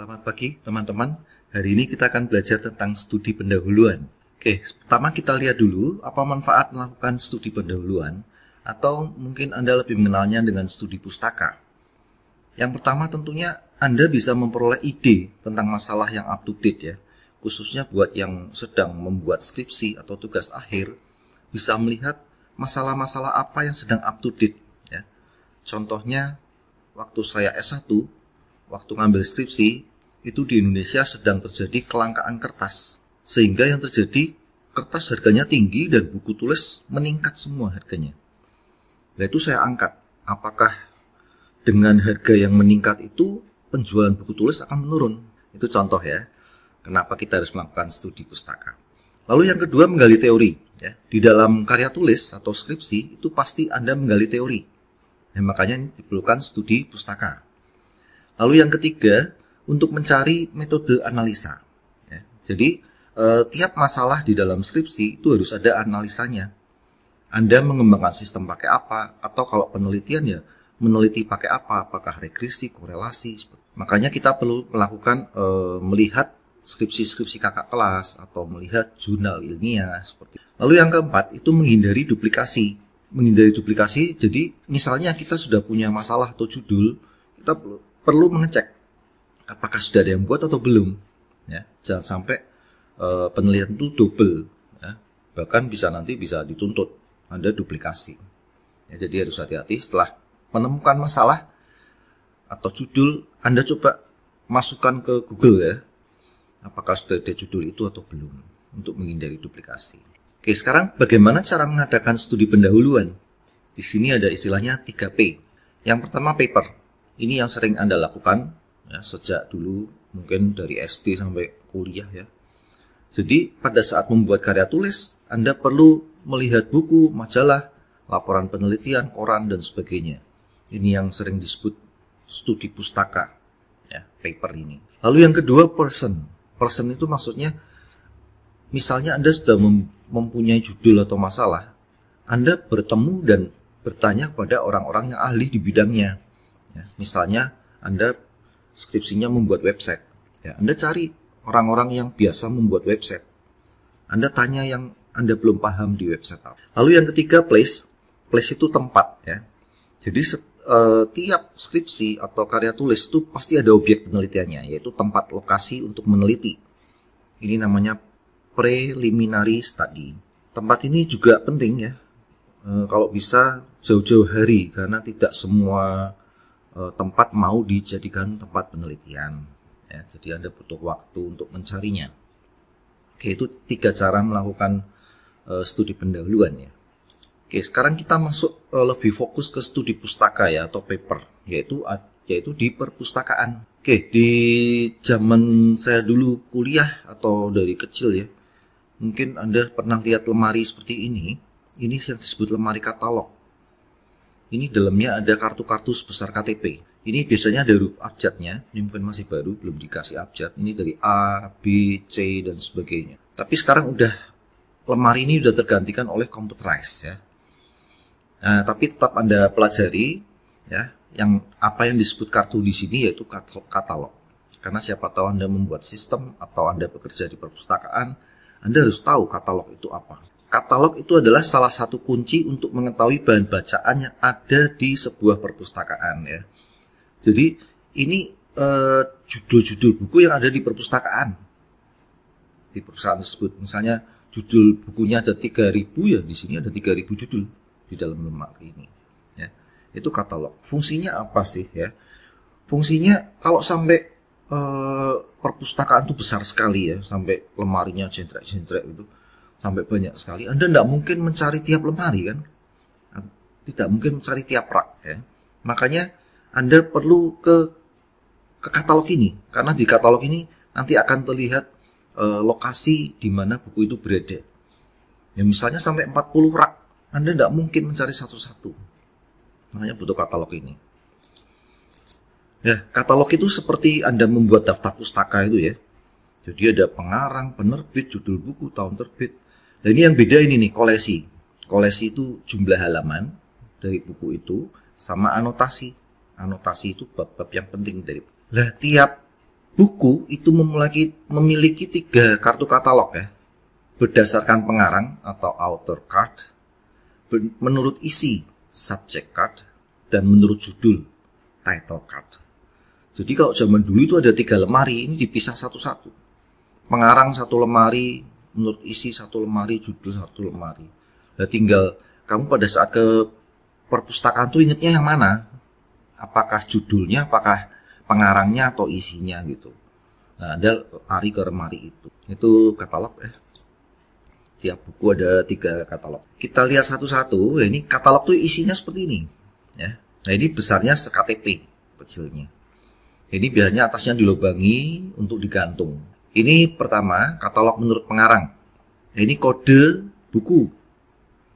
Selamat pagi teman-teman. Hari ini kita akan belajar tentang studi pendahuluan. Oke, pertama kita lihat dulu apa manfaat melakukan studi pendahuluan, atau mungkin Anda lebih mengenalnya dengan studi pustaka. Yang pertama tentunya Anda bisa memperoleh ide tentang masalah yang up to date ya. Khususnya buat yang sedang membuat skripsi atau tugas akhir, bisa melihat masalah-masalah apa yang sedang up to date ya. Contohnya waktu saya S1, waktu ngambil skripsi, itu di Indonesia sedang terjadi kelangkaan kertas. Sehingga yang terjadi, kertas harganya tinggi dan buku tulis meningkat semua harganya. Nah itu saya angkat, apakah dengan harga yang meningkat itu, penjualan buku tulis akan menurun? Itu contoh ya, kenapa kita harus melakukan studi pustaka. Lalu yang kedua, menggali teori. Ya. Di dalam karya tulis atau skripsi, itu pasti Anda menggali teori. Nah, makanya ini diperlukan studi pustaka. Lalu yang ketiga, untuk mencari metode analisa. Ya, jadi, tiap masalah di dalam skripsi itu harus ada analisanya. Anda mengembangkan sistem pakai apa, atau kalau penelitian ya, meneliti pakai apa, apakah regresi, korelasi. Makanya kita perlu melakukan, melihat skripsi-skripsi kakak kelas, atau melihat jurnal ilmiah. Seperti. Lalu yang keempat, itu menghindari duplikasi. Menghindari duplikasi, jadi misalnya kita sudah punya masalah atau judul, kita perlu mengecek apakah sudah ada yang buat atau belum ya. Jangan sampai penelitian itu double ya. Bahkan nanti bisa dituntut Anda duplikasi ya. Jadi harus hati-hati setelah menemukan masalah atau judul, Anda coba masukkan ke Google ya, apakah sudah ada judul itu atau belum, untuk menghindari duplikasi. Oke, sekarang bagaimana cara mengadakan studi pendahuluan? Di sini ada istilahnya 3P. Yang pertama, paper. Ini yang sering Anda lakukan ya, sejak dulu, mungkin dari SD sampai kuliah ya. Jadi pada saat membuat karya tulis, Anda perlu melihat buku, majalah, laporan penelitian, koran, dan sebagainya. Ini yang sering disebut studi pustaka ya, paper ini. Lalu yang kedua, person. Person itu maksudnya, misalnya Anda sudah mempunyai judul atau masalah, Anda bertemu dan bertanya kepada orang-orang yang ahli di bidangnya. Ya, misalnya Anda skripsinya membuat website, ya, Anda cari orang-orang yang biasa membuat website. Anda tanya yang Anda belum paham di website apa. Lalu yang ketiga, place. Place itu tempat ya. Jadi tiap skripsi atau karya tulis itu pasti ada objek penelitiannya, yaitu tempat lokasi untuk meneliti. Ini namanya preliminary study. Tempat ini juga penting ya. Kalau bisa jauh-jauh hari, karena tidak semua tempat mau dijadikan tempat penelitian ya, jadi Anda butuh waktu untuk mencarinya. Oke, itu 3 cara melakukan studi pendahuluan ya. Oke, sekarang kita masuk lebih fokus ke studi pustaka ya, atau paper, yaitu di perpustakaan. Oke, di zaman saya dulu kuliah atau dari kecil ya, mungkin Anda pernah lihat lemari seperti ini yang disebut lemari katalog. Ini dalamnya ada kartu-kartu sebesar KTP. Ini biasanya ada huruf abjadnya. Ini mungkin masih baru, belum dikasih abjad. Ini dari A, B, C, dan sebagainya. Tapi sekarang lemari ini sudah tergantikan oleh computerized ya. Nah, tapi tetap Anda pelajari ya, apa yang disebut kartu di sini, yaitu katalog. Karena siapa tahu Anda membuat sistem atau Anda bekerja di perpustakaan, Anda harus tahu katalog itu apa. Katalog itu adalah salah satu kunci untuk mengetahui bahan bacaan yang ada di sebuah perpustakaan ya. Jadi ini judul-judul buku yang ada di perpustakaan. Di perusahaan tersebut, misalnya judul bukunya ada 3.000 ya, di sini ada 3.000 judul di dalam lemari ini. Ya, itu katalog. Fungsinya apa sih ya? Fungsinya kalau sampai perpustakaan itu besar sekali ya, sampai lemarinya jentrek-jentrek itu. Sampai banyak sekali, Anda tidak mungkin mencari tiap lemari kan, tidak mungkin mencari tiap rak ya. Makanya Anda perlu ke katalog ini, karena di katalog ini nanti akan terlihat lokasi di mana buku itu berada. Ya misalnya sampai 40 rak, Anda tidak mungkin mencari satu-satu, makanya butuh katalog ini. Ya, katalog itu seperti Anda membuat daftar pustaka itu ya. Jadi ada pengarang, penerbit, judul buku, tahun terbit. Nah ini yang beda ini nih, kolesi. Kolesi itu jumlah halaman dari buku itu sama anotasi. Anotasi itu bab-bab yang penting dari buku. Lah tiap Buku itu memiliki 3 kartu katalog ya, berdasarkan pengarang atau author card, menurut isi subject card, dan menurut judul title card. Jadi kalau zaman dulu itu ada 3 lemari, ini dipisah satu-satu. Pengarang 1 lemari, menurut isi 1 lemari, judul 1 lemari. Nah, tinggal kamu pada saat ke perpustakaan tuh ingetnya yang mana? Apakah judulnya, apakah pengarangnya, atau isinya gitu. Nah, Anda lari ke lemari itu. Itu katalog ya. Tiap buku ada 3 katalog. Kita lihat satu-satu. Ya, ini katalog tuh isinya seperti ini. Ya. Nah, ini besarnya se-KTP kecilnya. Ini biasanya atasnya dilubangi untuk digantung. Ini pertama, katalog menurut pengarang. Nah, ini kode buku.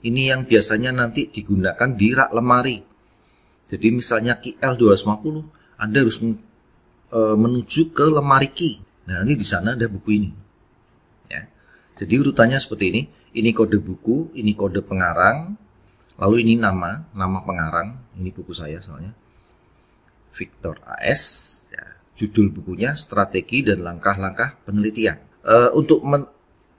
Ini yang biasanya nanti digunakan di rak lemari. Jadi misalnya KL 250, Anda harus menuju ke lemari Ki. Nah, ini di sana ada buku ini. Ya. Jadi urutannya seperti ini. Ini kode buku, ini kode pengarang, lalu ini nama pengarang. Ini buku saya soalnya. Victor AS, ya, judul bukunya Strategi dan Langkah-Langkah Penelitian. Untuk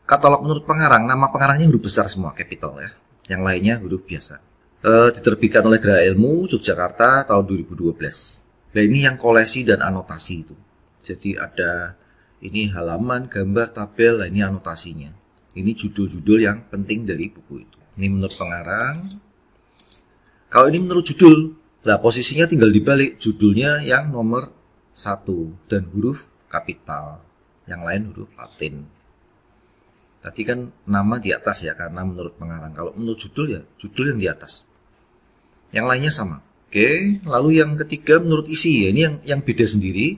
katalog menurut pengarang, nama pengarangnya huruf besar semua, capital ya. Yang lainnya huruf biasa. Diterbitkan oleh Graha Ilmu Yogyakarta tahun 2012. Nah, ini yang kolesi dan anotasi itu. Jadi ada ini halaman, gambar, tabel, nah ini anotasinya. Ini judul-judul yang penting dari buku itu. Ini menurut pengarang. Kalau ini menurut judul, nah posisinya tinggal dibalik, judulnya yang nomor 1 dan huruf kapital, yang lain huruf Latin. Tadi kan nama di atas ya, karena menurut pengarang. Kalau menurut judul ya, judul yang di atas. Yang lainnya sama. Oke, lalu yang ketiga menurut isi, ya ini yang beda sendiri.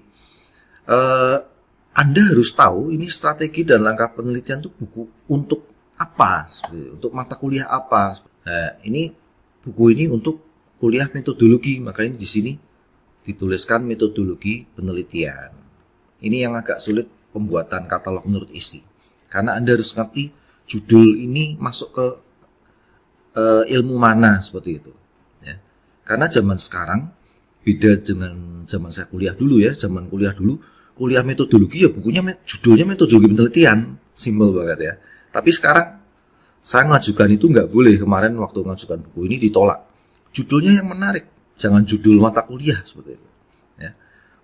Anda harus tahu ini strategi dan langkah penelitian itu buku untuk apa, untuk mata kuliah apa. Nah, ini buku ini untuk kuliah metodologi, makanya di sini dituliskan metodologi penelitian. Ini yang agak sulit pembuatan katalog menurut isi, karena Anda harus ngerti judul ini masuk ke ilmu mana seperti itu. Ya. Karena zaman sekarang beda dengan zaman saya kuliah dulu ya. Zaman kuliah dulu, kuliah metodologi ya bukunya judulnya metodologi penelitian, simpel banget ya. Tapi sekarang saya ngajukan itu nggak boleh. Kemarin waktu ngajukan buku ini ditolak. Judulnya yang menarik, jangan judul mata kuliah seperti itu. Ya.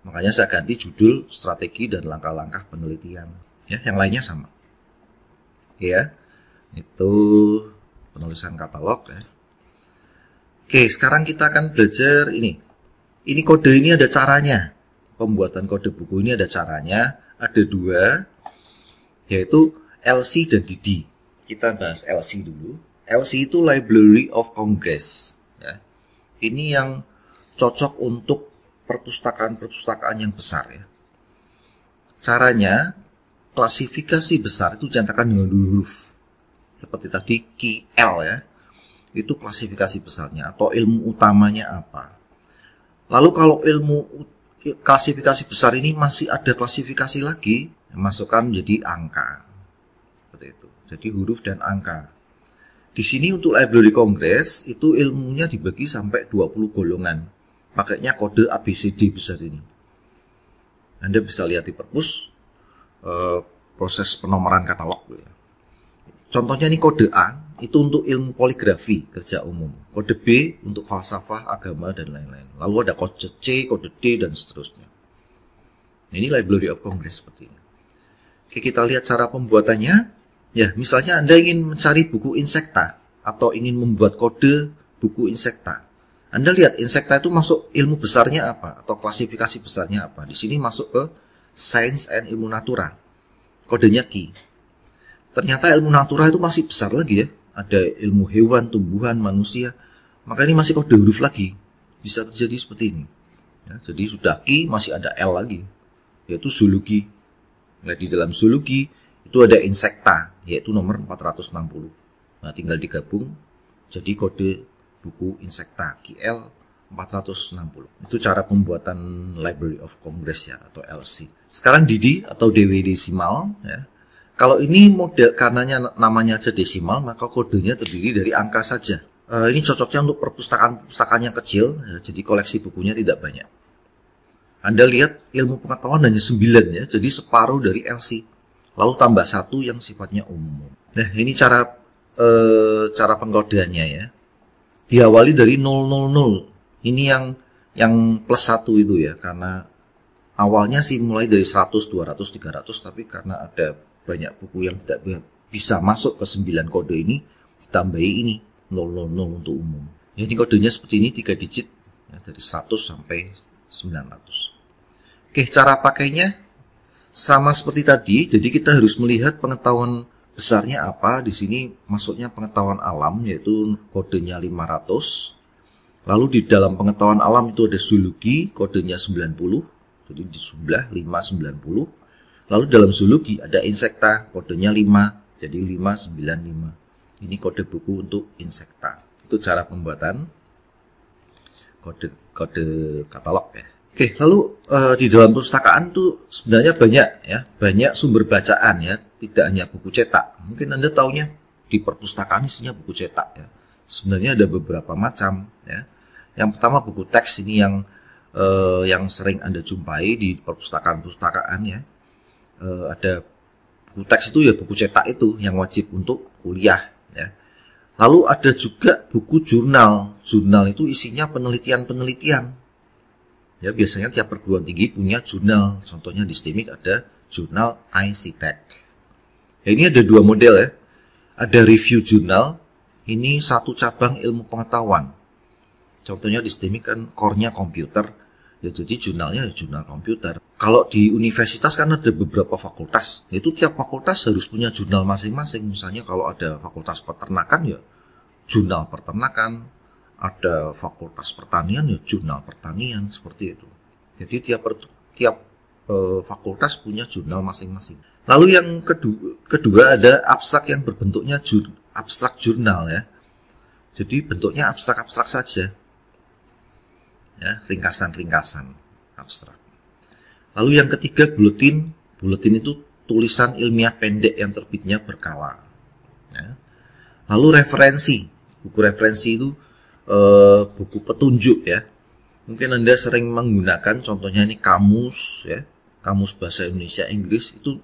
Makanya saya ganti judul strategi dan langkah-langkah penelitian. Ya, yang lainnya sama. Ya, itu penulisan katalog. Ya. Oke, sekarang kita akan belajar ini. Ini kode ini ada caranya. Pembuatan kode buku ini ada caranya. Ada 2, yaitu LC dan DD. Kita bahas LC dulu. LC itu Library of Congress. Ya. Ini yang cocok untuk perpustakaan-perpustakaan yang besar ya. Caranya, klasifikasi besar itu dinyatakan dengan huruf. Seperti tadi KL ya. Itu klasifikasi besarnya atau ilmu utamanya apa. Lalu kalau ilmu klasifikasi besar ini masih ada klasifikasi lagi, masukkan menjadi angka. Seperti itu. Jadi huruf dan angka. Di sini untuk Library Congress itu ilmunya dibagi sampai 20 golongan. Pakainya kode ABCD besar ini. Anda bisa lihat di perpus proses penomoran katalog. Contohnya ini kode A itu untuk ilmu poligrafi kerja umum. Kode B untuk falsafah, agama, dan lain-lain. Lalu ada kode C, kode D, dan seterusnya. Ini Library of Congress seperti ini. Oke, kita lihat cara pembuatannya. Ya, misalnya Anda ingin mencari buku insekta atau ingin membuat kode buku insekta. Anda lihat insekta itu masuk ilmu besarnya apa atau klasifikasi besarnya apa. Di sini masuk ke Science and Ilmu Natura. Kodenya Ki. Ternyata ilmu natura itu masih besar lagi ya. Ada ilmu hewan, tumbuhan, manusia. Maka ini masih kode huruf lagi. Bisa terjadi seperti ini. Ya, jadi sudah Ki, masih ada L lagi. Yaitu zoologi. Nah, di dalam zoologi itu ada insekta, yaitu nomor 460. Nah, tinggal digabung jadi kode buku insekta KL 460. Itu cara pembuatan Library of Congress ya, atau LC. Sekarang DD atau DW desimal ya. Kalau ini model karenanya namanya aja desimal, maka kodenya terdiri dari angka saja. Ini cocoknya untuk perpustakaan yang kecil, ya, jadi koleksi bukunya tidak banyak. Anda lihat ilmu pengetahuan hanya 9 ya, jadi separuh dari LC. Lalu tambah 1 yang sifatnya umum. Nah, ini cara pengkodeannya ya. Diawali dari 000. Ini yang plus 1 itu ya, karena awalnya sih mulai dari 100, 200, 300, tapi karena ada banyak buku yang tidak bisa masuk ke 9 kode ini, ditambahi ini 000 untuk umum. Ya, ini kodenya seperti ini, 3 digit ya, dari 100 sampai 900. Oke, cara pakainya sama seperti tadi. Jadi kita harus melihat pengetahuan besarnya apa. Di sini maksudnya pengetahuan alam, yaitu kodenya 500. Lalu di dalam pengetahuan alam itu ada zoologi, kodenya 90. Jadi di jumlah 590. Lalu dalam zoologi ada insekta, kodenya 5. Jadi 595. Ini kode buku untuk insekta. Itu cara pembuatan kode katalog ya. Oke, lalu di dalam perpustakaan tuh sebenarnya banyak sumber bacaan ya, tidak hanya buku cetak. Mungkin Anda taunya di perpustakaan isinya buku cetak ya. Sebenarnya ada beberapa macam ya. Yang pertama buku teks, ini yang sering Anda jumpai di perpustakaan ya. Ada buku teks itu ya, buku cetak itu yang wajib untuk kuliah ya. Lalu ada juga buku jurnal. Jurnal itu isinya penelitian-penelitian. Ya, biasanya tiap perguruan tinggi punya jurnal. Contohnya di STIMIK ada jurnal ICTech. Ya, ini ada 2 model ya. Ada review jurnal. Ini satu cabang ilmu pengetahuan. Contohnya di STIMIK kan core-nya komputer. Ya, jadi jurnalnya jurnal komputer. Kalau di universitas kan ada beberapa fakultas. Itu tiap fakultas harus punya jurnal masing-masing. Misalnya kalau ada fakultas peternakan ya jurnal peternakan. Ada fakultas pertanian ya jurnal pertanian, seperti itu. Jadi tiap fakultas punya jurnal masing-masing. Lalu yang kedua ada abstrak yang berbentuknya abstrak jurnal ya. Jadi bentuknya abstrak-abstrak saja. Ya, ringkasan-ringkasan abstrak. Lalu yang ketiga buletin. Buletin itu tulisan ilmiah pendek yang terbitnya berkala. Ya. Lalu referensi. Buku referensi itu buku petunjuk ya. Mungkin Anda sering menggunakan, contohnya ini kamus ya, kamus bahasa Indonesia Inggris, itu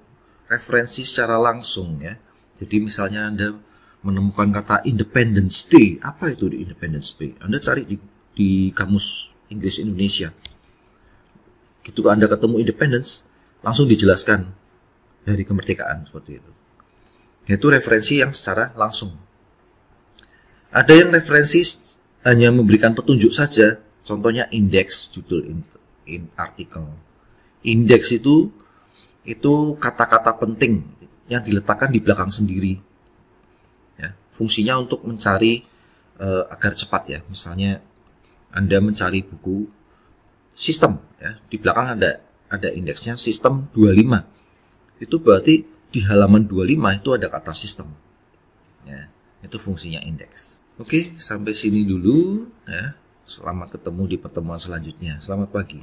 referensi secara langsung ya. Jadi misalnya Anda menemukan kata Independence Day, apa itu di Independence Day? Anda cari di kamus Inggris Indonesia. Gitu Anda ketemu Independence, langsung dijelaskan dari kemerdekaan, seperti itu. Itu referensi yang secara langsung. Ada yang referensi hanya memberikan petunjuk saja, contohnya indeks, judul artikel. Indeks itu kata-kata penting yang diletakkan di belakang sendiri. Ya, fungsinya untuk mencari agar cepat ya. Misalnya Anda mencari buku sistem, ya, di belakang ada indeksnya sistem 25. Itu berarti di halaman 25 itu ada kata sistem. Ya, itu fungsinya indeks. Oke, sampai sini dulu ya. Selamat ketemu di pertemuan selanjutnya. Selamat pagi.